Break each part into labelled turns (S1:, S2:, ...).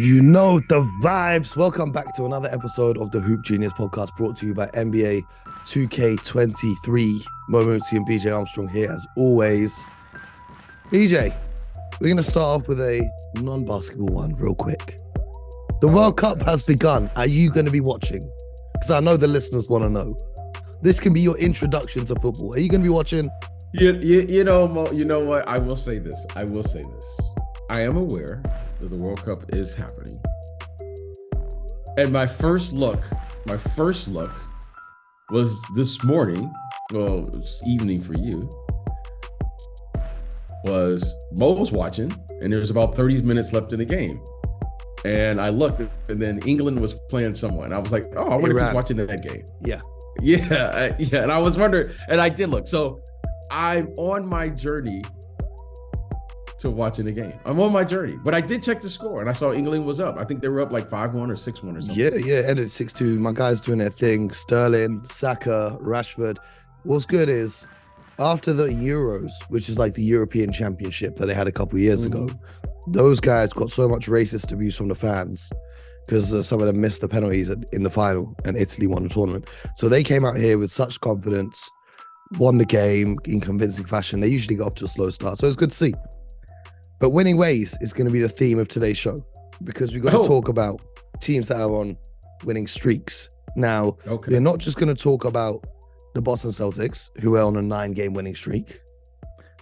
S1: You know the vibes. Welcome back to another episode of the Hoop Genius podcast brought to you by NBA 2K23. Mo Mootsie and BJ Armstrong here as always. BJ, we're going to start off with a non-basketball one real quick. The World Cup has begun. Are you going to be watching? Because I know the listeners want to know. This can be your introduction to football. Are you going to be watching?
S2: You know, Mo, you know what? I will say this. I am aware that the World Cup is happening. And my first look was this morning, well, it was evening for you, was Mo was watching, and there was about 30 minutes left in the game. And I looked, and then England was playing someone. I was like, oh, I wonder if he's watching that game.
S1: Yeah.
S2: Yeah. And I was wondering, and I did look. So I'm on my journey to watching the game. I'm on my journey, but I did check the score, and I saw England was up. I think they were up like 5-1 or 6-1 or something.
S1: Yeah, ended 6-2. My guys doing their thing. Sterling, Saka, Rashford. What's good is after the Euros, which is like the European Championship that they had a couple of years ago, those guys got so much racist abuse from the fans because some of them missed the penalties in the final, and Italy won the tournament. So they came out here with such confidence, won the game in convincing fashion. They usually go off to a slow start, so it's good to see. But winning ways is going to be the theme of today's show, because we've got to talk about teams that are on winning streaks. Now, we're not just going to talk about the Boston Celtics, who are on a 9-game winning streak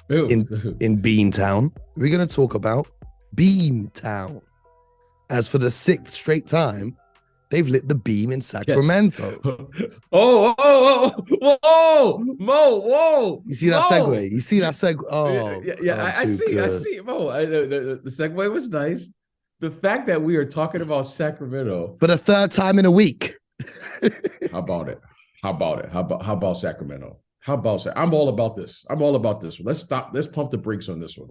S1: in Beantown. We're going to talk about Beamtown. As for the 6th straight time, they've lit the beam in Sacramento.
S2: Yes. Whoa, Mo, whoa.
S1: You see that segue? You see that segue? Oh,
S2: yeah, I see, Mo. The segue was nice. The fact that we are talking about Sacramento
S1: for the 3rd time in a week.
S2: How about it? How about Sacramento? I'm all about this. Let's pump the brakes on this one.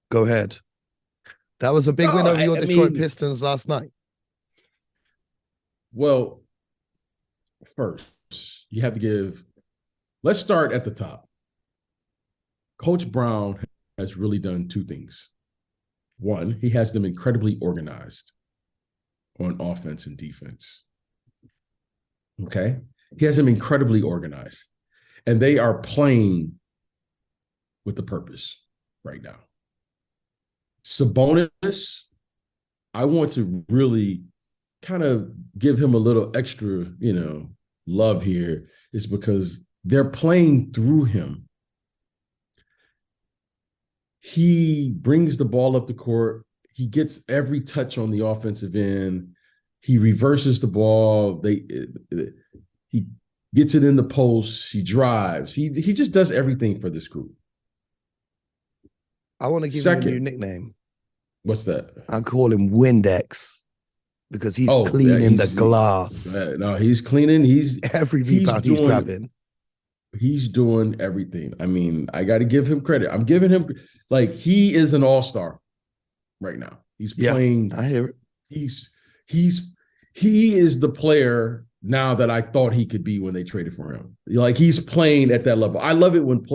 S1: Go ahead. That was a big win over your Detroit Pistons last night.
S2: Well, first, you have to give. Let's start at the top. Coach Brown has really done 2 things. One, he has them incredibly organized on offense and defense. Okay? He has them incredibly organized. And they are playing with a purpose right now. Sabonis, I want to really kind of give him a little extra, love here, is because they're playing through him. He brings the ball up the court. He gets every touch on the offensive end. He reverses the ball. He gets it in the post. He drives. He just does everything for this group.
S1: I want to give him a new nickname.
S2: What's that?
S1: I call him Windex because he's cleaning the glass.
S2: No, he's cleaning. He's
S1: every rebound he's grabbing.
S2: He's doing everything. I mean, I got to give him credit. I'm giving him, like, he is an all-star right now. He's playing.
S1: I hear it.
S2: He is the player now that I thought he could be when they traded for him. Like, he's playing at that level. I love it when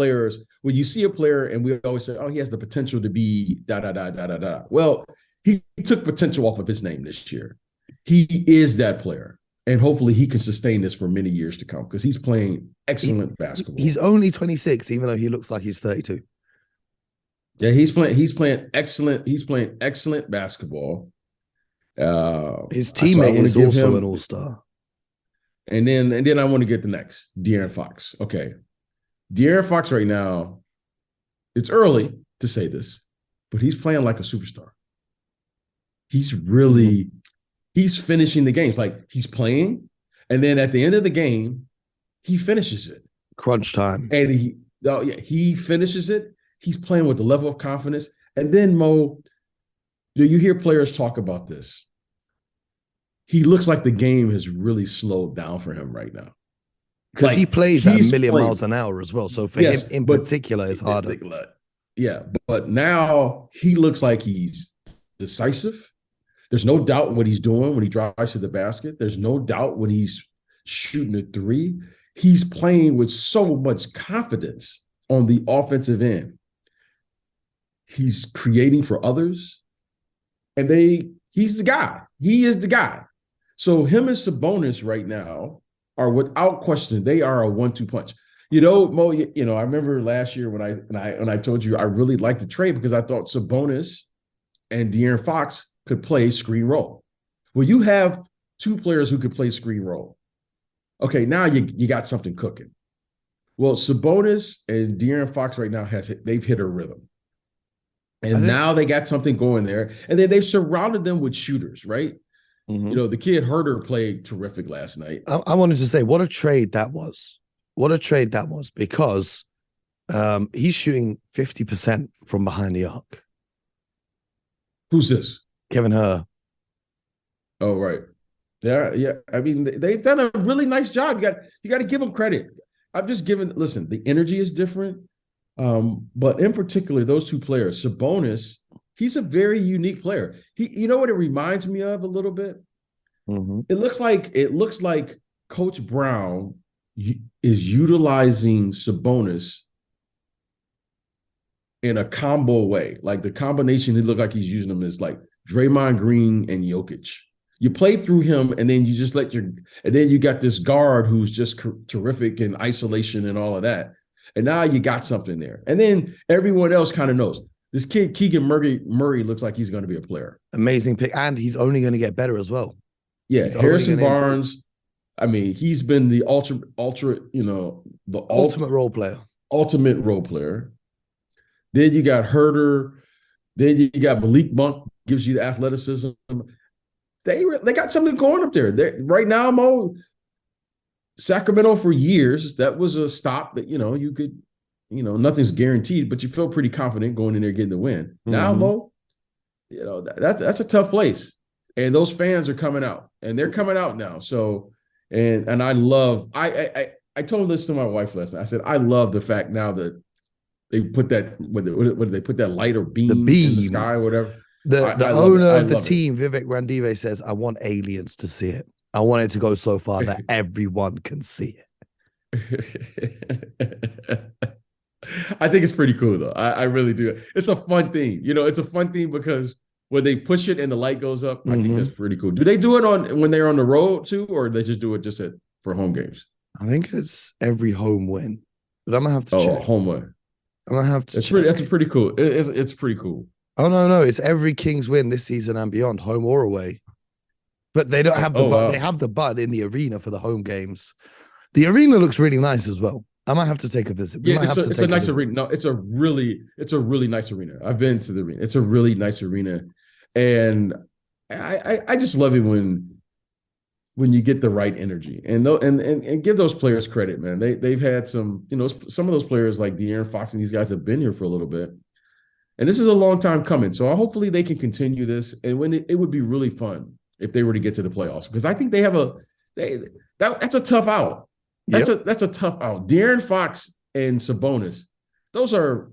S2: you see a player and we always say, oh, he has the potential to be da-da-da-da-da-da. Well, he took potential off of his name this year. He is that player. And hopefully he can sustain this for many years to come because he's playing excellent basketball.
S1: He's only 26, even though he looks like he's 32.
S2: Yeah, he's playing excellent basketball.
S1: His teammate is also an all-star.
S2: And then I want to get the next, De'Aaron Fox. Okay. De'Aaron Fox right now, it's early to say this, but he's playing like a superstar. He's finishing the games. Like, he's playing, and then at the end of the game, he finishes it.
S1: Crunch time.
S2: And he finishes it. He's playing with the level of confidence. And then, Mo, you hear players talk about this. He looks like the game has really slowed down for him right now.
S1: Because he plays at 1,000,000 miles an hour as well. So for him in particular, it's harder.
S2: Yeah, but now he looks like he's decisive. There's no doubt what he's doing when he drives to the basket. There's no doubt when he's shooting a 3. He's playing with so much confidence on the offensive end. He's creating for others. And he's the guy. He is the guy. So him and Sabonis right now are without question, they are a 1-2 punch. Mo, I remember last year when I told you I really liked the trade because I thought Sabonis and De'Aaron Fox could play screen roll. Well, you have two players who could play screen roll. Okay, now you got something cooking. Well, Sabonis and De'Aaron Fox right now they've hit a rhythm. And now they got something going there. And then they've surrounded them with shooters, right? Mm-hmm. The kid Herter played terrific last night.
S1: I wanted to say what a trade that was. What a trade that was, because he's shooting 50% from behind the arc.
S2: Who's this?
S1: Kevin Herter.
S2: Oh, right. Yeah. I mean, they've done a really nice job. You got to give them credit. I'm just listen, the energy is different. But in particular, those two players, Sabonis, he's a very unique player. You know what it reminds me of a little bit? Mm-hmm. It looks like Coach Brown is utilizing Sabonis in a combo way. Like the combination, it looked like he's using them as like Draymond Green and Jokic. You play through him, and then you just and then you got this guard who's just terrific in isolation and all of that. And now you got something there. And then everyone else kind of knows. This kid, Keegan Murray looks like he's going to be a player.
S1: Amazing pick. And he's only going to get better as well.
S2: Yeah, Harrison Barnes. I mean, he's been the ultimate
S1: role player.
S2: Ultimate role player. Then you got Herter. Then you got Malik Monk, gives you the athleticism. They got something going up there. Right now, Mo, Sacramento for years, that was a stop that, you could, nothing's guaranteed, but you feel pretty confident going in there getting the win. Mm-hmm. Now, Mo, that's a tough place. And those fans are coming out, and they're coming out now. So, and I love, I told this to my wife last night. I said, I love the fact now that they put that, what did they put that light or beam in the sky or whatever.
S1: The owner of the team, Vivek Randive, says, I want aliens to see it. I want it to go so far that everyone can see
S2: it. I think it's pretty cool, though. I really do. It's a fun thing. It's a fun thing because when they push it and the light goes up, I think that's pretty cool. Do they do it when they're on the road, too, or they just do it just for home games?
S1: I think it's every home win. But I'm going to have to check.
S2: Oh, home win.
S1: I'm going to have to check.
S2: That's pretty cool. It's pretty cool.
S1: Oh, no. It's every Kings win this season and beyond, home or away. But they don't have the button. Wow. They have the button in the arena for the home games. The arena looks really nice as well. I might have to take a visit.
S2: It's a nice arena. No, it's a really nice arena. I've been to the arena. It's a really nice arena. And I just love it when you get the right energy and give those players credit, man. They've had some of those players like De'Aaron Fox and these guys have been here for a little bit. And this is a long time coming. So hopefully they can continue this. And it would be really fun if they were to get to the playoffs, because I think they have that's a tough out. That's a tough out. De'Aaron Fox and Sabonis, those are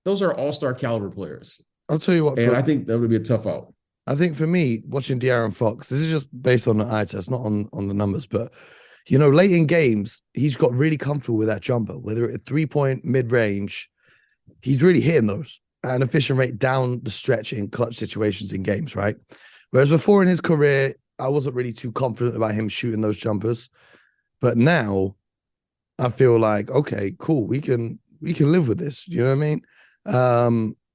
S2: all-star caliber players.
S1: I'll tell you what,
S2: and I think that would be a tough out.
S1: I think for me, watching De'Aaron Fox, this is just based on the eye test, not on the numbers, but late in games, he's got really comfortable with that jumper, whether it's 3-point mid-range, he's really hitting those at an efficient rate down the stretch in clutch situations in games, right? Whereas before in his career, I wasn't really too confident about him shooting those jumpers. But now I feel like, okay, cool. We can live with this. You know what I mean?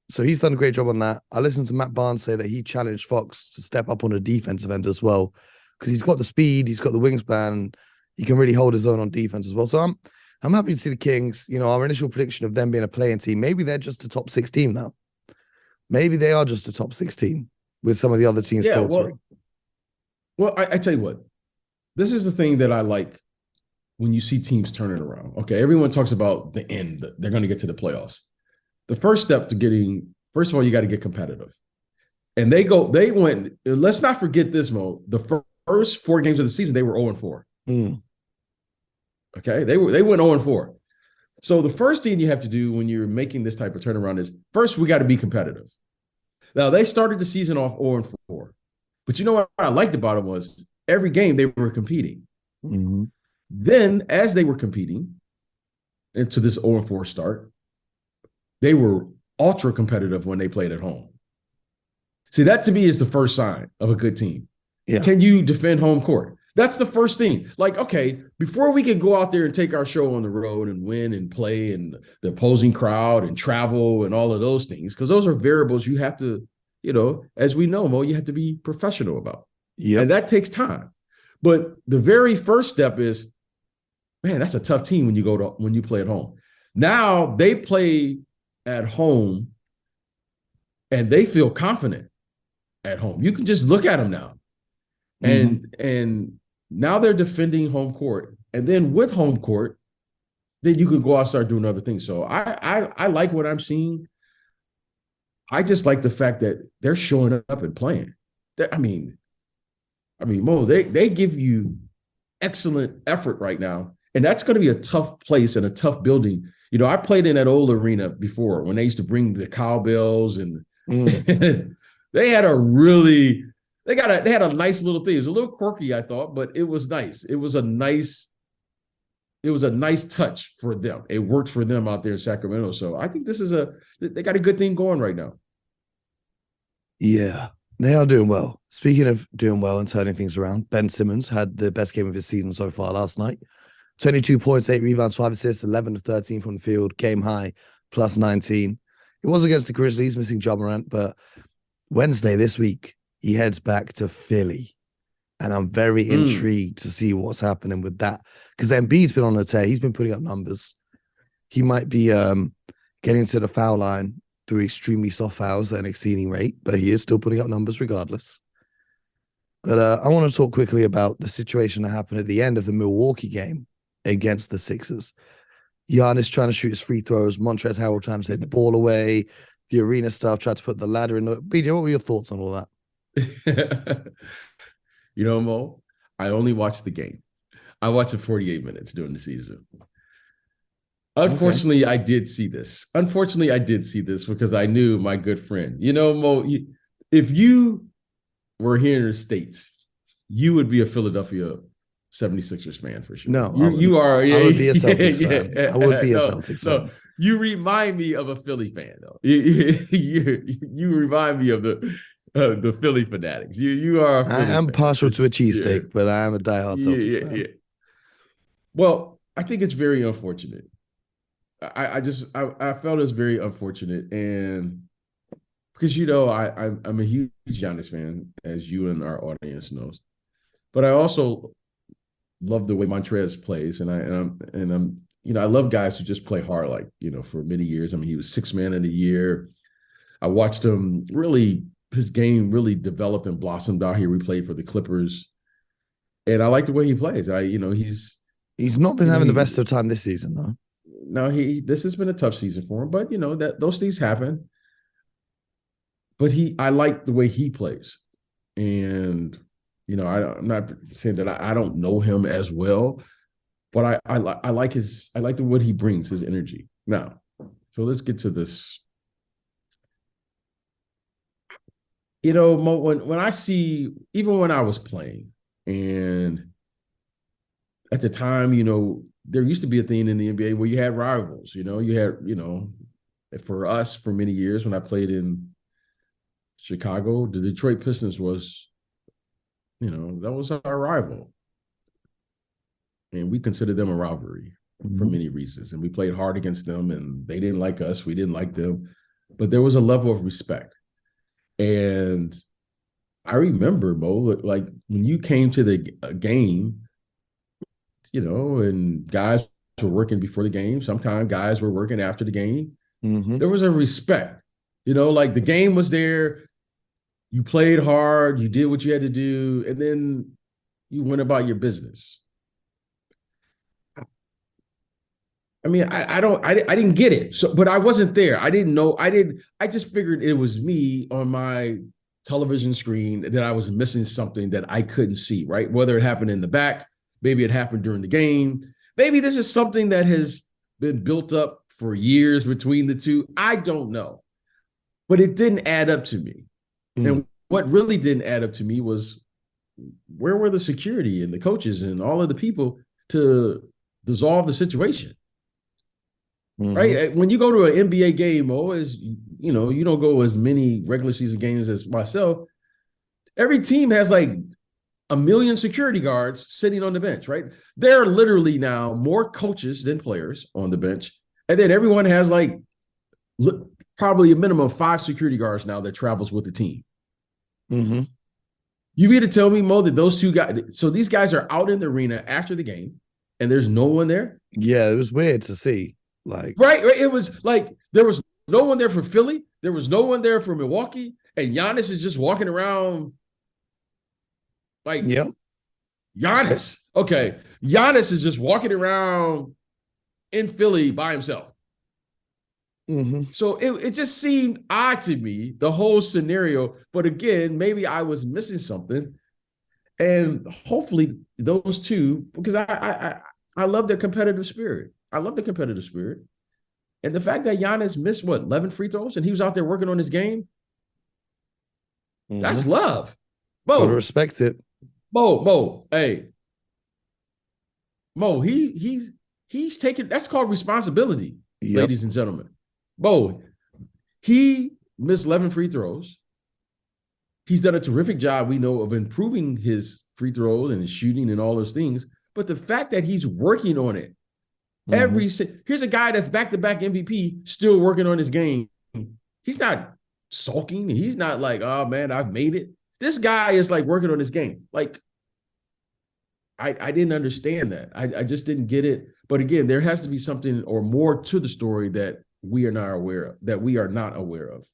S1: So he's done a great job on that. I listened to Matt Barnes say that he challenged Fox to step up on the defensive end as well, because he's got the speed, he's got the wingspan, he can really hold his own on defense as well. So I'm happy to see the Kings. Our initial prediction of them being a playing team, maybe they're just a top 6 team now. Maybe they are just a top 6 team with some of the other teams.
S2: Yeah, well, I tell you what, this is the thing that I like when you see teams turning around. Okay, everyone talks about the end. They're going to get to the playoffs. The first step to first of all, you got to get competitive. And they went, let's not forget this, Mo. The first 4 games of the season, they were 0-4. Okay, they went 0-4. So the first thing you have to do when you're making this type of turnaround is, first, we got to be competitive. Now, they started the season off 0-4. But you know what I liked about it was every game they were competing. Mm-hmm. Then, as they were competing into this 0-4 start, they were ultra competitive when they played at home. See, that to me is the first sign of a good team.
S1: Yeah.
S2: Can you defend home court? That's the first thing. Like, okay, before we can go out there and take our show on the road and win and play and the opposing crowd and travel and all of those things, because those are variables you have to, as we know, Mo, you have to be professional about.
S1: Yeah.
S2: And that takes time. But the very first step is, man, that's a tough team when you play at home. Now they play at home and they feel confident at home. You can just look at them now. And now they're defending home court. And then with home court, then you can go out and start doing other things. So I like what I'm seeing. I just like the fact that they're showing up and playing. I mean, Mo, they give you excellent effort right now. And that's going to be a tough place and a tough building. I played in that old arena before when they used to bring the cowbells and they had a nice little thing. It was a little quirky, I thought, but it was nice. It was a nice touch for them. It worked for them out there in Sacramento. So I think they got a good thing going right now.
S1: Yeah, they are doing well. Speaking of doing well and turning things around, Ben Simmons had the best game of his season so far last night. 22 points, 8 rebounds, 5 assists, 11 of 13 from the field, game high, plus 19. It was against the Grizzlies, missing Ja Morant, but Wednesday this week, he heads back to Philly. And I'm very intrigued to see what's happening with that. Because Embiid's been on a tear. He's been putting up numbers. He might be getting to the foul line through extremely soft fouls at an exceeding rate, but he is still putting up numbers regardless. But I want to talk quickly about the situation that happened at the end of the Milwaukee game against the Sixers. Giannis trying to shoot his free throws, Montrezl Harrell trying to take the ball away, the arena staff tried to put the ladder in. BJ, what were your thoughts on all that?
S2: Mo, I only watched the game. I watched it 48 minutes during the season. Unfortunately, I did see this. Because I knew my good friend. Mo, if you were here in the States, you would be a Philadelphia 76ers fan for sure.
S1: No,
S2: you are.
S1: I would be a Celtics fan. I would be a Celtics fan.
S2: You remind me of a Philly fan, though. You remind me of the Philly fanatics. You are a Philly
S1: I am
S2: fan.
S1: partial to a cheesesteak, but I am a diehard Celtics fan.
S2: Yeah. Well, I think it's very unfortunate. I felt it's very unfortunate, and because I'm a huge Giannis fan, as you and our audience knows, but I also love the way Montrez plays, and I'm I love guys who just play hard, like for many years. I mean, he was sixth man of the year. I watched him his game really developed and blossomed out here. We played for the Clippers, and I like the way he plays.
S1: He's not been having the best of time this season, though.
S2: No, this has been a tough season for him, but that those things happen. But I like the way he plays, and I'm not saying that I don't know him as well, but I like what he brings, his energy. Now, so let's get to this. When I see, even when I was playing, and at the time, there used to be a thing in the NBA where you had rivals. For us, for many years, when I played in Chicago, the Detroit Pistons was, that was our rival. And we considered them a rivalry for many reasons. And we played hard against them, and they didn't like us. We didn't like them. But there was a level of respect. And I remember, Mo, like when you came to the game, and guys were working before the game. Sometimes guys were working after the game. There was a respect, like the game was there. You played hard, you did what you had to do, and then you went about your business. I mean, I didn't get it. So, but I wasn't there. I didn't know. I just figured it was me on my television screen that I was missing something that I couldn't see, right? Whether it happened in the back, maybe it happened during the game. Maybe this is something that has been built up for years between the two. I don't know. But it didn't add up to me. And what really didn't add up to me was, where were the security and the coaches and all of the people to dissolve the situation? right? When you go to an NBA game, always, you know, you don't go as many regular season games as myself. Every team has like a million security guards sitting on the bench, right? There are literally now more coaches than players on the bench. And then everyone has like probably a minimum of 5 security guards now that travels with the team. You mean to tell me, Mo, that those two guys, so these guys are out in the arena after the game and there's no one there?
S1: Yeah, it was weird to see. Like,
S2: right. It was like there was no one there for Philly. There was no one there for Milwaukee. And Giannis is just walking around like,
S1: yep.
S2: Giannis. Okay. Giannis is just walking around in Philly by himself. So it just seemed odd to me, the whole scenario. But again, maybe I was missing something. And hopefully those two, because I love their competitive spirit. I love the competitive spirit. And the fact that Giannis missed, 11 free throws, and he was out there working on his game, that's love. Mo.
S1: Gotta respect it.
S2: Mo, hey. Mo, he's taking, that's called responsibility, ladies and gentlemen. Mo, he missed 11 free throws. He's done a terrific job, we know, of improving his free throws and his shooting and all those things. But the fact that he's working on it, here's a guy that's back-to-back MVP still working on his game. He's not sulking. He's not like, oh, man, I've made it. This guy is like working on his game. Like, I didn't understand that. I just didn't get it. But again, there has to be something or more to the story that we are not aware of,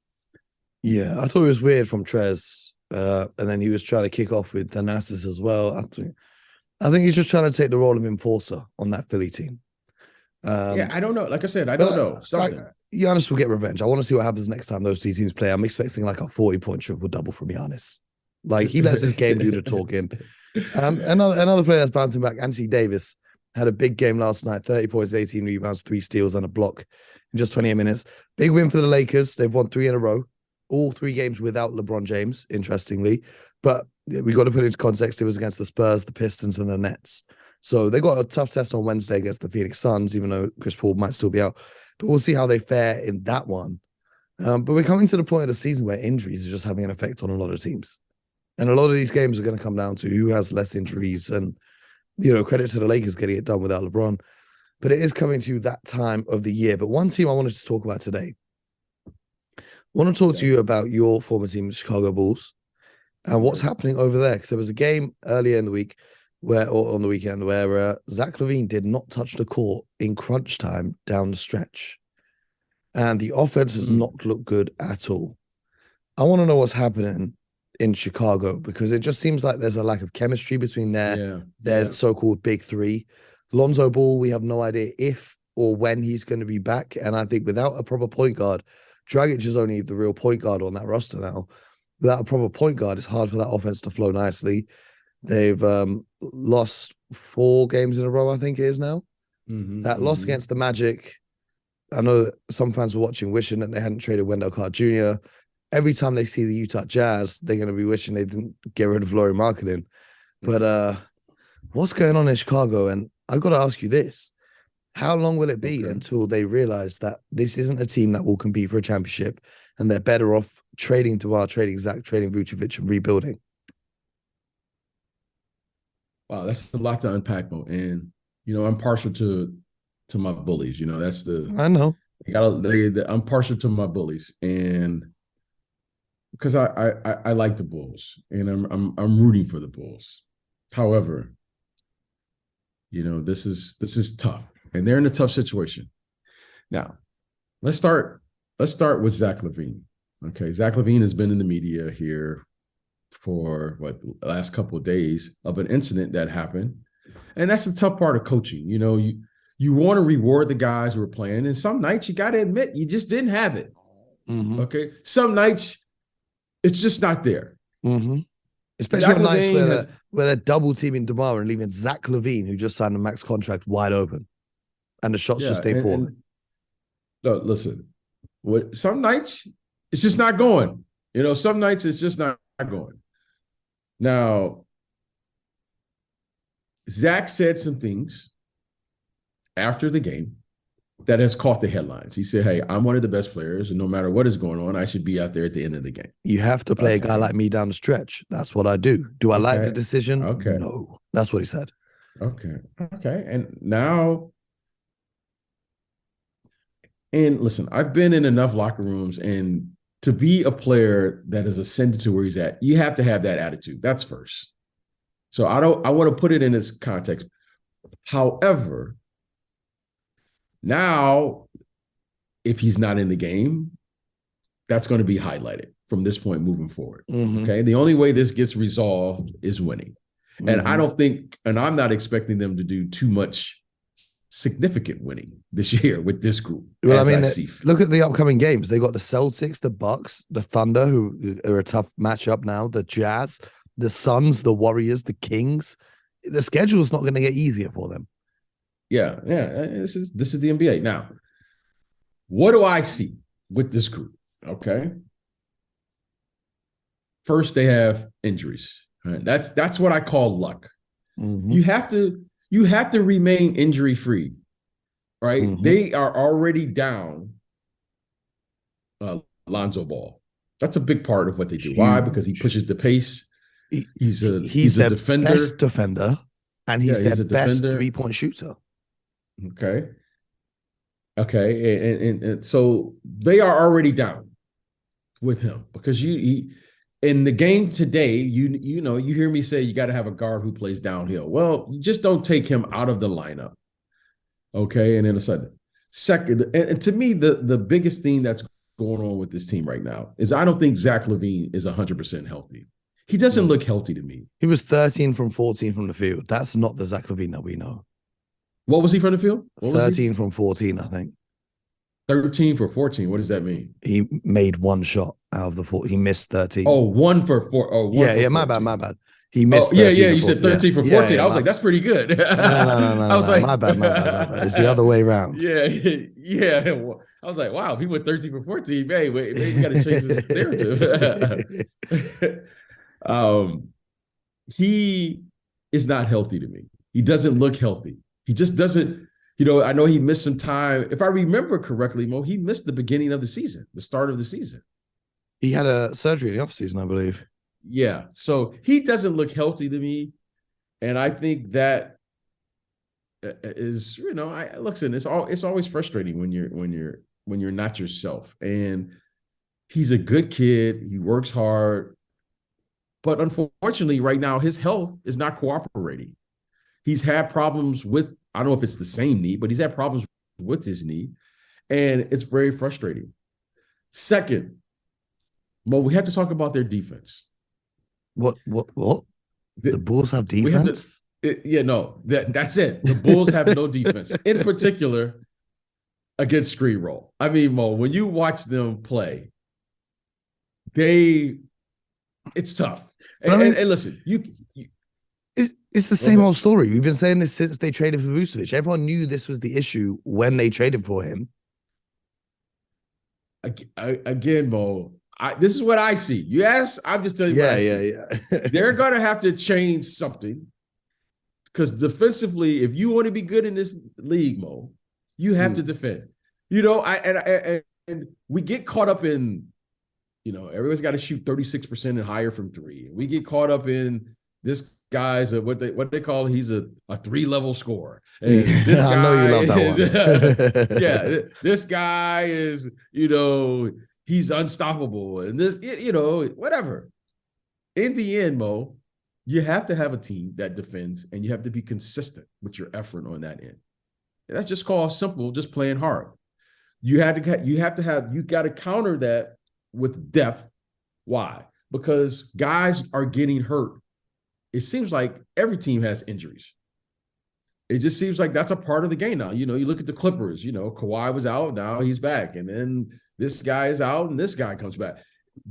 S1: Yeah, I thought it was weird from Trez. And then he was trying to kick off with Thanasis as well. I think he's just trying to take the role of enforcer on that Philly team.
S2: I don't know. Like I said, I don't know. Something.
S1: Giannis will get revenge. I want to see what happens next time those two teams play. I'm expecting like a 40-point triple-double from Giannis. Like, he lets his game do the talking. Another player that's bouncing back, Anthony Davis, had a big game last night, 30 points, 18 rebounds, 3 steals, and a block in just 28 minutes. Big win for the Lakers. They've won 3 in a row. All 3 games without LeBron James, interestingly. But we got to put it into context. It was against the Spurs, the Pistons, and the Nets. So they got a tough test on Wednesday against the Phoenix Suns, even though Chris Paul might still be out. But we'll see how they fare in that one. But we're coming to the point of the season where injuries are just having an effect on a lot of teams. And a lot of these games are going to come down to who has less injuries. And, you know, credit to the Lakers getting it done without LeBron. But it is coming to that time of the year. But one team I wanted to talk about today. I want to talk to you about your former team, the Chicago Bulls, and what's happening over there. Because there was a game earlier in the week on the weekend where Zach LaVine did not touch the court in crunch time down the stretch. And the offense has not looked good at all. I want to know what's happening in Chicago, because it just seems like there's a lack of chemistry between their so-called big three. Lonzo Ball, we have no idea if or when he's going to be back. And I think without a proper point guard, Dragic is only the real point guard on that roster now. Without a proper point guard, it's hard for that offense to flow nicely. They've lost 4 games in a row, I think it is now. That loss against the Magic, I know that some fans were watching wishing that they hadn't traded Wendell Carter Jr. Every time they see the Utah Jazz, they're going to be wishing they didn't get rid of Lauri Markkanen. But what's going on in Chicago? And I've got to ask you this. How long will it be until they realize that this isn't a team that will compete for a championship and they're better off trading DeMar, trading Zach, trading Vucevic, and rebuilding?
S2: Wow, that's a lot to unpack, though. And, you know, I'm partial to my bullies. You know, that's the...
S1: I know.
S2: I'm partial to my bullies. And because I like the Bulls and I'm rooting for the Bulls. However, you know, this is tough, and they're in a tough situation. Now, let's start with Zach LaVine. Okay, Zach LaVine has been in the media here for the last couple of days of an incident that happened, and that's the tough part of coaching. You know, you want to reward the guys who are playing, and some nights you got to admit you just didn't have it. Okay, some nights it's just not there.
S1: Especially on nights where they're double teaming DeMar and leaving Zach LaVine, who just signed a max contract, wide open, and the shots just stay falling.
S2: No, listen. Some nights it's just not going. You know, some nights it's just not going. Now, Zach said some things after the game that has caught the headlines. He said, hey, I'm one of the best players, and no matter what is going on, I should be out there at the end of the game.
S1: You have to play a guy like me down the stretch. That's what I do. Do I like the decision?
S2: Okay.
S1: No. That's what he said.
S2: Okay. And now, and listen, I've been in enough locker rooms, and to be a player that has ascended to where he's at, you have to have that attitude. That's first. So I want to put it in its context. However, now, if he's not in the game, that's going to be highlighted from this point moving forward.
S1: Mm-hmm.
S2: Okay. The only way this gets resolved is winning. Mm-hmm. And I don't think, and I'm not expecting them to do too much significant winning this year with this group.
S1: Well, I mean, look at the upcoming games. They got the Celtics, the Bucks, the Thunder, who are a tough matchup now, the Jazz, the Suns, the Warriors, the Kings. The schedule's not going to get easier for them.
S2: Yeah. This is the NBA. Now, what do I see with this group? Okay. First, they have injuries. Right? That's what I call luck. Mm-hmm. You have to remain injury free, right? Mm-hmm. They are already down Lonzo Ball. That's a big part of what they do. Huge. Why? Because he pushes the pace. He's a defender.
S1: Best defender, and he's their best 3-point shooter.
S2: Okay. And so they are already down with him because in the game today, you know, you hear me say you got to have a guard who plays downhill. Well, you just don't take him out of the lineup. Okay. And then second, and to me, the biggest thing that's going on with this team right now is I don't think Zach LaVine is 100% healthy. He doesn't look healthy to me.
S1: He was 13 from 14 from the field. That's not the Zach LaVine that we know.
S2: What was he from the field?
S1: 13 from 14, I think.
S2: 13 for 14. What does that mean?
S1: He made one shot out of the 4. He missed 13.
S2: Oh, 1 for 4. Oh,
S1: yeah, my bad. He missed.
S2: Yeah. You said 13 for 14. I was like, that's pretty good.
S1: No. I was like, my bad. It's the other way around.
S2: Yeah. I was like, wow, he went 13 for 14. Hey, maybe you got to change his narrative. He is not healthy to me. He doesn't look healthy. He just doesn't. You know, I know he missed some time. If I remember correctly, Mo, he missed the beginning of the season, the start of the season.
S1: He had a surgery in the offseason, I believe.
S2: Yeah. So he doesn't look healthy to me. And I think that is, you know, listen, it's always frustrating when you're not yourself. And he's a good kid. He works hard. But unfortunately, right now, his health is not cooperating. He's had problems with, I don't know if it's the same knee, but he's had problems with his knee. And it's very frustrating. Second, Mo, we have to talk about their defense.
S1: What? The Bulls have defense?
S2: That's it. The Bulls have no defense, in particular against screen roll. I mean, Mo, when you watch them play, it's tough. And listen,
S1: it's the same old story. We've been saying this since they traded for Vucevic. Everyone knew this was the issue when they traded for him.
S2: Again, Mo, this is what I see. You ask, I'm just telling you.
S1: Yeah.
S2: They're going to have to change something because defensively, if you want to be good in this league, Mo, you have to defend. You know, and we get caught up in, you know, everybody's got to shoot 36% and higher from 3. We get caught up in this guy's what they call he's a 3-level scorer. And this guy, I know you love that one. Yeah, this guy is, you know, he's unstoppable, and this, you know, whatever. In the end, Mo, you have to have a team that defends, and you have to be consistent with your effort on that end. And that's just called simple, just playing hard. You got to counter that with depth. Why? Because guys are getting hurt. It seems like every team has injuries. It just seems like that's a part of the game now. You know, you look at the Clippers, you know, Kawhi was out, now he's back. And then this guy is out and this guy comes back.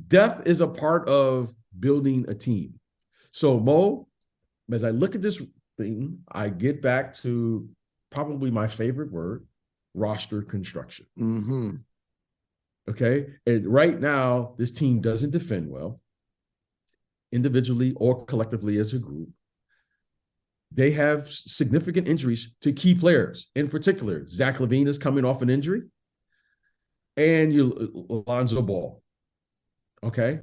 S2: Depth is a part of building a team. So, Mo, as I look at this thing, I get back to probably my favorite word, roster construction.
S1: Mm-hmm.
S2: Okay. And right now, this team doesn't defend well, individually or collectively as a group. they have significant injuries to key players. In particular, Zach LaVine is coming off an injury, and Lonzo Ball. Okay.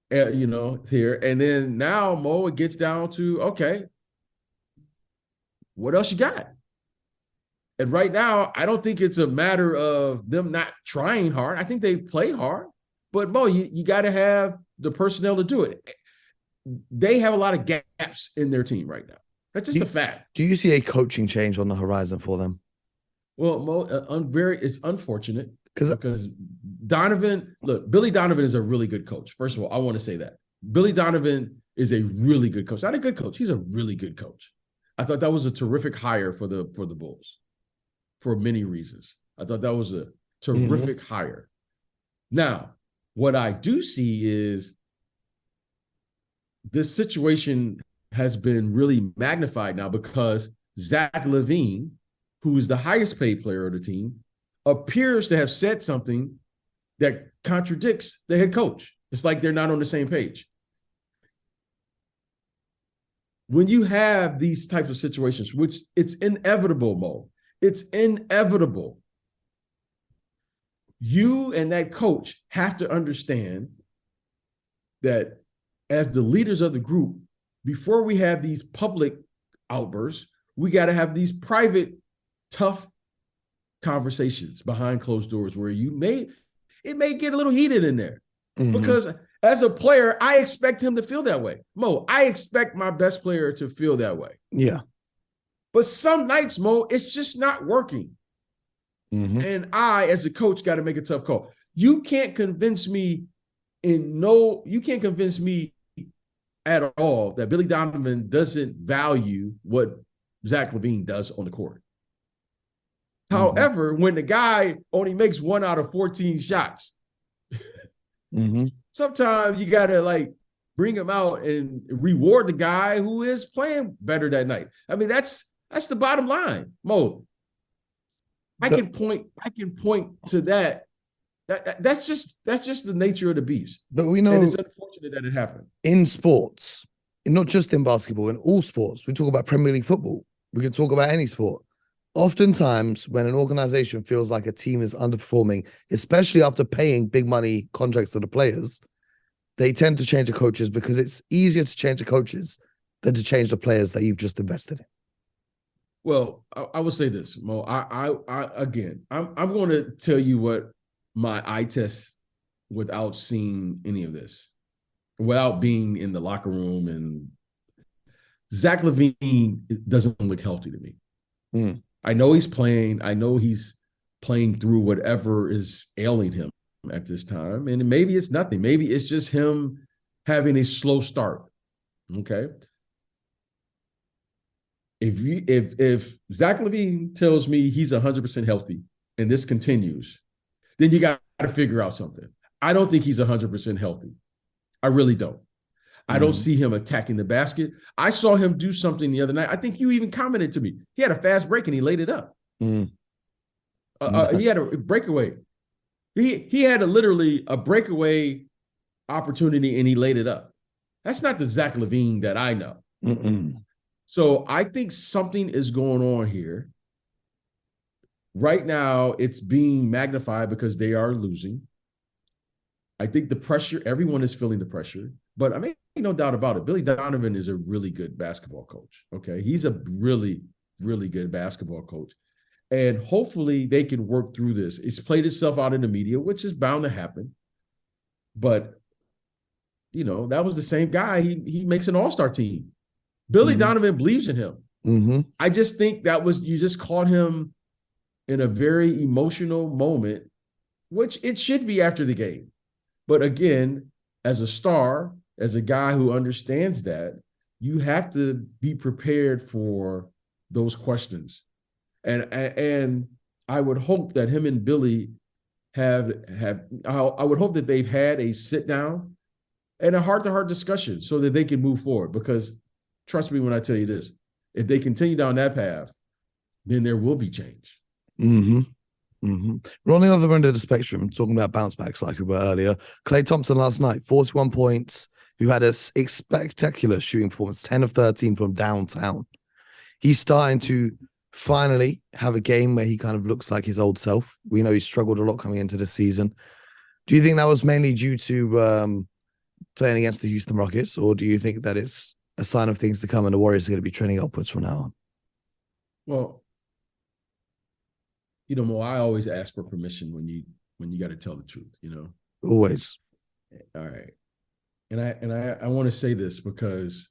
S2: Here. And then now, Mo, it gets down to, okay, what else you got? And right now, I don't think it's a matter of them not trying hard. I think they play hard. But, Mo, you got to have the personnel to do it. They have a lot of gaps in their team right now. That's just a fact.
S1: Do you see a coaching change on the horizon for them?
S2: Well, Mo, it's unfortunate because Billy Donovan is a really good coach. First of all, I want to say that. Billy Donovan is a really good coach. Not a good coach. He's a really good coach. I thought that was a terrific hire for the Bulls for many reasons. I thought that was a terrific hire. Now, what I do see is this situation has been really magnified now because Zach LaVine, who is the highest paid player of the team, appears to have said something that contradicts the head coach. It's like they're not on the same page. When you have these types of situations, which it's inevitable, Mo, it's inevitable. You and that coach have to understand that as the leaders of the group, before we have these public outbursts, we got to have these private, tough conversations behind closed doors where it may get a little heated in there. Because as a player, I expect him to feel that way. Mo, I expect my best player to feel that way.
S1: Yeah.
S2: But some nights, Mo, it's just not working. And I, as a coach, got to make a tough call. You can't convince me at all that Billy Donovan doesn't value what Zach LaVine does on the court. However, when the guy only makes 1 out of 14 shots, sometimes you got to bring him out and reward the guy who is playing better that night. I mean, that's the bottom line. Mo, I can point to that. That's just the nature of the beast.
S1: But we know,
S2: and it's unfortunate that it happened
S1: in sports, and not just in basketball, in all sports. We talk about Premier League football. We can talk about any sport. Oftentimes, when an organization feels like a team is underperforming, especially after paying big money contracts to the players, they tend to change the coaches because it's easier to change the coaches than to change the players that you've just invested in.
S2: Well, I will say this, Mo. I'm going to tell you what my eye test without seeing any of this, without being in the locker room, and Zach LaVine doesn't look healthy to me. I know he's playing. I know he's playing through whatever is ailing him at this time. And maybe it's nothing. Maybe it's just him having a slow start. Okay. If Zach LaVine tells me he's 100% healthy and this continues, then you got to figure out something. I don't think he's 100% healthy. I really don't. I don't see him attacking the basket. I saw him do something the other night. I think you even commented to me. He had a fast break and he laid it up. He had a breakaway. He had literally a breakaway opportunity and he laid it up. That's not the Zach LaVine that I know. So I think something is going on here. Right now, it's being magnified because they are losing. I think the pressure, everyone is feeling the pressure. But I mean, no doubt about it. Billy Donovan is a really good basketball coach. Okay. He's a really, really good basketball coach. And hopefully they can work through this. It's played itself out in the media, which is bound to happen. But, that was the same guy. He makes an all-star team. Billy Donovan believes in him. I just think you just caught him in a very emotional moment, which it should be after the game. But again, as a star, as a guy who understands that, you have to be prepared for those questions. And I would hope that him and Billy I would hope that they've had a sit down and a heart-to-heart discussion so that they can move forward. Because trust me when I tell you this, if they continue down that path, then there will be change.
S1: We're on the other end of the spectrum, talking about bounce backs like we were earlier. Klay Thompson last night, 41 points. who had a spectacular shooting performance, 10 of 13 from downtown. He's starting to finally have a game where he kind of looks like his old self. We know he struggled a lot coming into the season. Do you think that was mainly due to playing against the Houston Rockets, or do you think that it's a sign of things to come and the Warriors are going to be trending upwards from now on?
S2: Well, Mo, I always ask for permission when you got to tell the truth,
S1: Always.
S2: All right. And I want to say this because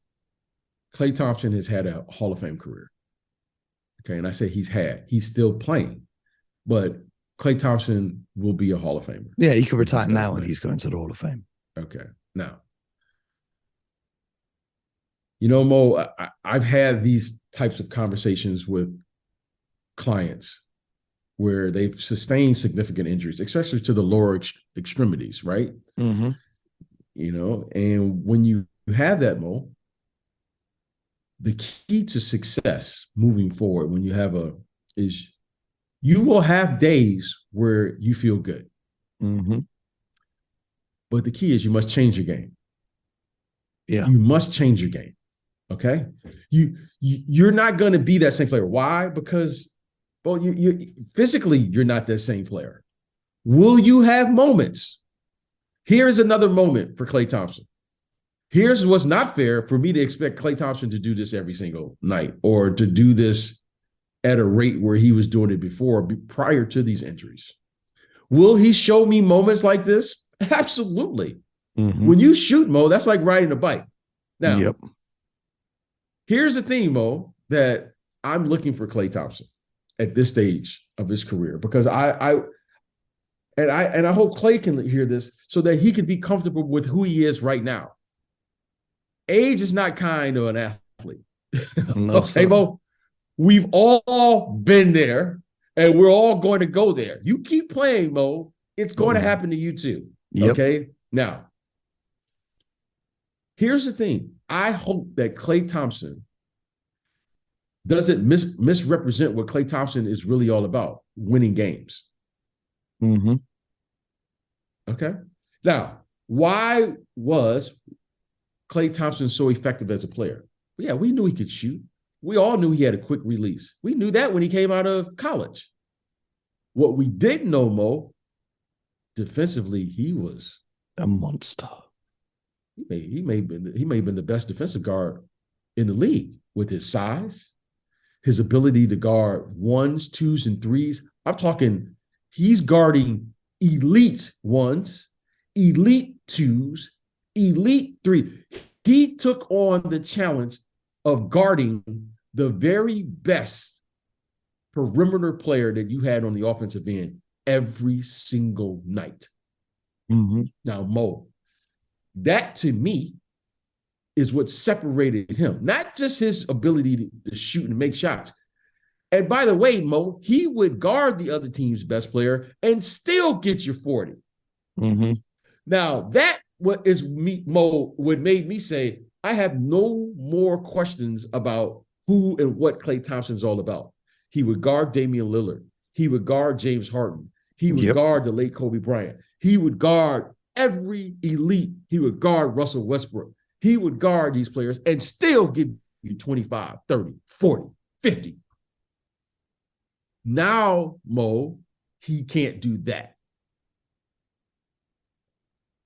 S2: Klay Thompson has had a Hall of Fame career. Okay. And I say he's still playing, but Klay Thompson will be a Hall of Famer.
S1: Yeah, he could retire now and he's going to the Hall of Fame.
S2: Okay. Now, Mo, I've had these types of conversations with clients where they've sustained significant injuries, especially to the lower extremities, right?
S1: Mm-hmm.
S2: And when you have that, Mo, the key to success moving forward when you have is you will have days where you feel good.
S1: Mm-hmm.
S2: But the key is you must change your game.
S1: Yeah.
S2: You must change your game. Okay. You're not going to be that same player. Why? Because, well, you physically, you're not that same player. Will you have moments? Here's another moment for Klay Thompson. Here's what's not fair for me to expect Klay Thompson to do this every single night or to do this at a rate where he was doing it before, prior to these injuries. Will he show me moments like this? Absolutely.
S1: Mm-hmm.
S2: When you shoot, Mo, that's like riding a bike. Now,
S1: yep.
S2: Here's the thing, Mo, that I'm looking for Klay Thompson at this stage of his career, because I hope Klay can hear this so that he can be comfortable with who he is right now. Age is not kind of an athlete.
S1: No,
S2: okay, Mo, we've all been there and we're all going to go there. You keep playing, Mo, it's going to happen to you too.
S1: Yep.
S2: Okay. Now, here's the thing. I hope that Klay Thompson doesn't misrepresent what Klay Thompson is really all about, winning games.
S1: Mm-hmm.
S2: Okay. Now, why was Klay Thompson so effective as a player? Yeah, we knew he could shoot. We all knew he had a quick release. We knew that when he came out of college. What we didn't know, Mo, defensively, he was
S1: a monster.
S2: He may have been the best defensive guard in the league with his size, his ability to guard ones, twos, and threes. I'm talking he's guarding elite ones, elite twos, elite three. He took on the challenge of guarding the very best perimeter player that you had on the offensive end every single night.
S1: Mm-hmm.
S2: Now, Mo, that to me is what separated him, not just his ability to shoot and make shots. And by the way, Mo, he would guard the other team's best player and still get you 40.
S1: Mm-hmm.
S2: Now, that what made me say, I have no more questions about who and what Klay Thompson's all about. He would guard Damian Lillard. He would guard James Harden. He would guard the late Kobe Bryant. He would guard every elite. He would guard Russell Westbrook. He would guard these players and still give you 25, 30, 40, 50. Now, Mo, he can't do that.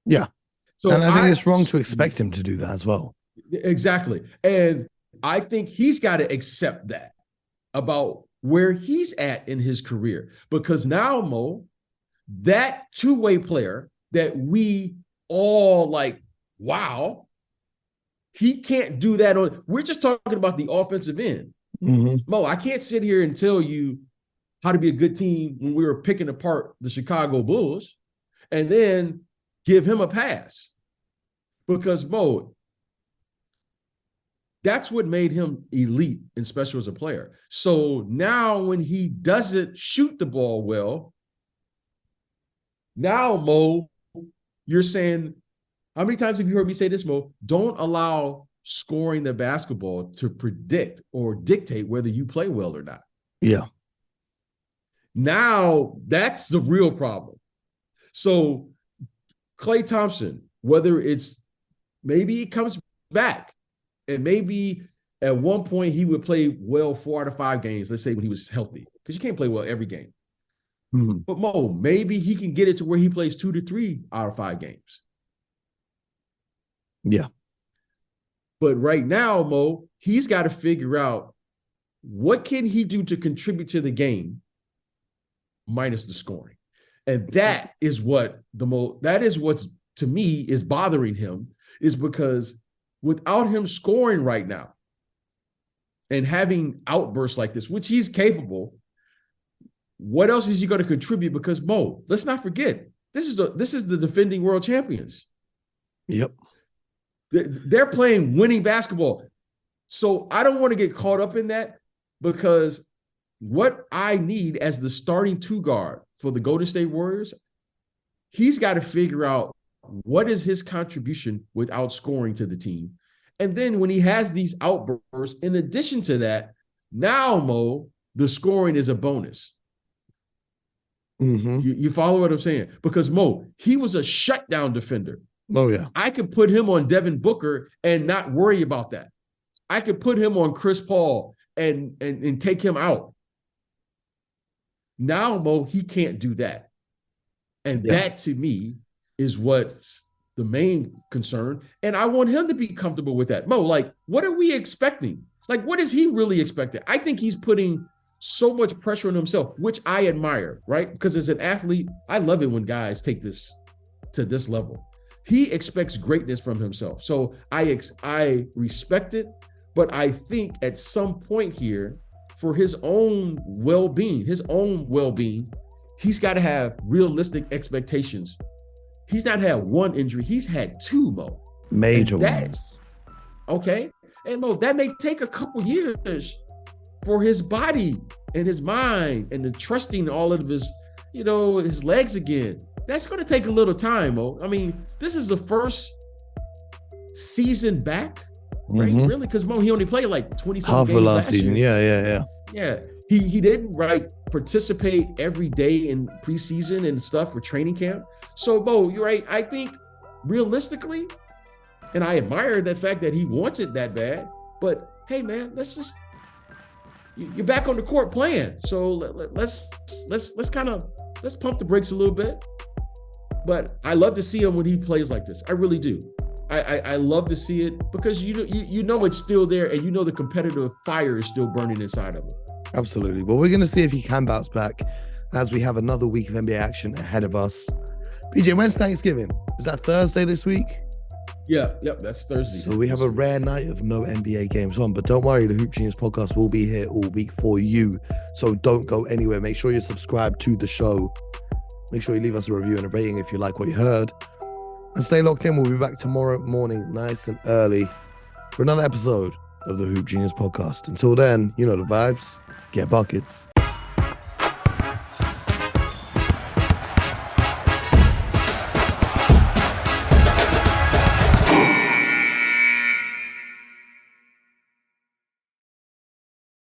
S1: Yeah.
S2: So
S1: and I think it's wrong to expect him to do that as well.
S2: Exactly. And I think he's got to accept that about where he's at in his career. Because now, Mo, that two-way player that we all like, wow, he can't do that on. We're just talking about the offensive end.
S1: Mm-hmm.
S2: Mo, I can't sit here and tell you how to be a good team when we were picking apart the Chicago Bulls and then give him a pass. Because, Mo, that's what made him elite and special as a player. So now when he doesn't shoot the ball well, now, Mo, you're saying, how many times have you heard me say this, Mo? Don't allow scoring the basketball to predict or dictate whether you play well or not.
S1: Yeah.
S2: Now, that's the real problem. So Klay Thompson, whether it's maybe he comes back, and maybe at one point he would play well 4 out of 5 games, let's say when he was healthy, because you can't play well every game.
S1: Mm-hmm.
S2: But Mo, maybe he can get it to where he plays 2 to 3 out of 5 games.
S1: Yeah.
S2: But right now, Mo, he's got to figure out what can he do to contribute to the game minus the scoring. And that is what's to me is bothering him, is because without him scoring right now and having outbursts like this, which he's capable, what else is he going to contribute? Because Mo, let's not forget, this is the defending world champions.
S1: Yep.
S2: They're playing winning basketball. So I don't want to get caught up in that, because what I need as the starting 2 guard for the Golden State Warriors, he's got to figure out what is his contribution without scoring to the team. And then when he has these outbursts, in addition to that, now, Mo, the scoring is a bonus.
S1: Mm-hmm.
S2: You follow what I'm saying? Because Mo, he was a shutdown defender.
S1: Oh, yeah.
S2: I could put him on Devin Booker and not worry about that. I could put him on Chris Paul and take him out. Now, Mo, he can't do that. And that, to me, is what's the main concern. And I want him to be comfortable with that. Mo, like, what are we expecting? Like, what is he really expecting? I think he's putting so much pressure on himself, which I admire, right? Because as an athlete, I love it when guys take this to this level. He expects greatness from himself. So I respect it, but I think at some point here, for his own well-being, he's got to have realistic expectations. He's not had one injury. He's had 2, Mo.
S1: Major ones.
S2: Okay. And Mo, that may take a couple years for his body and his mind and the trusting all of his, his legs again. That's going to take a little time, Mo. I mean, this is the first season back, right?
S1: Mm-hmm.
S2: Really? Because Mo, he only played like 20
S1: half
S2: games
S1: of last season.
S2: Year. Yeah. He didn't participate every day in preseason and stuff for training camp. So Mo, you're right. I think realistically, and I admire the fact that he wants it that bad, but hey man, you're back on the court playing. So let's pump the brakes a little bit. But I love to see him when he plays like this. I really do. I love to see it, because you know it's still there, and the competitive fire is still burning inside of him.
S1: Absolutely. Well, we're going to see if he can bounce back as we have another week of NBA action ahead of us. PJ, when's Thanksgiving? Is that Thursday this week?
S2: Yeah, yep, that's Thursday.
S1: So we have a rare night of no NBA games on, but don't worry, the Hoop Genius podcast will be here all week for you. So don't go anywhere. Make sure you're subscribed to the show. Make sure you leave us a review and a rating if you like what you heard. And stay locked in. We'll be back tomorrow morning, nice and early, for another episode of the Hoop Genius podcast. Until then, you know the vibes. Get buckets.